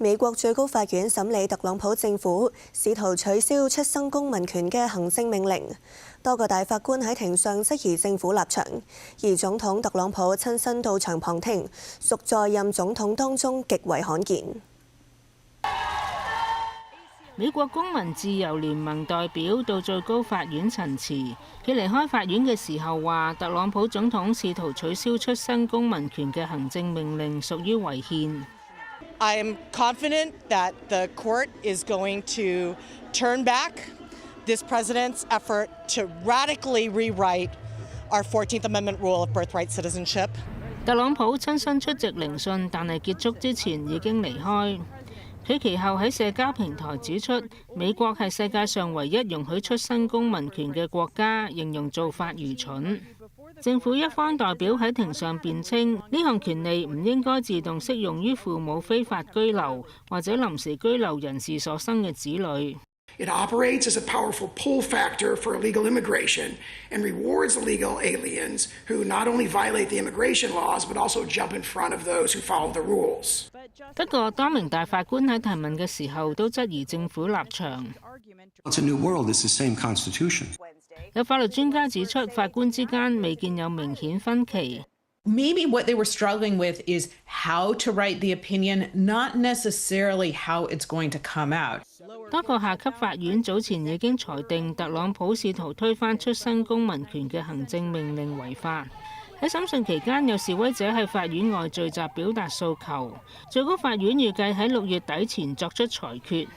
美國最高法院審理特朗普政府試圖取消出生公民權嘅行政命令，多個大法官喺庭上質疑政府立場，而總統特朗普親身到場旁聽，屬在任總統當中極為罕見。美國公民自由聯盟代表到最高法院陳詞，佢離開法院嘅時候話，特朗普總統試圖取消出生公民權嘅行政命令屬於違憲。I am confident that the court is going to turn back this president's effort to radically rewrite our 14th Amendment rule of birthright citizenship. 特朗普親身出席聆訊，但係結束之前已經離開。佢其後喺社交平台指出，美國係世界上唯一容許出生公民權嘅國家，形容做法愚蠢。政府一方代表喺庭上辯稱，呢項權利唔應該自動適用於父母非法居留或者臨時居留人士所生嘅子女。It operates as a powerful pull factor for illegal immigration and rewards illegal aliens who not only violate the immigration laws but also jump in front of those who follow the rules. 不過，多名大法官喺提問嘅時候都質疑政府立場。It's a new world. It's the same constitution. 有法律專家指出，法官之間未見有明顯分歧。Maybe what they were struggling with is how to write the opinion, not necessarily how it's going to come out. 多個下級法院早前已經裁定特朗普試圖推翻出生公民權嘅行政命令違法。喺審訊期間，有示威者喺法院外聚集表達訴求。最高法院預計喺6月底前作出裁決。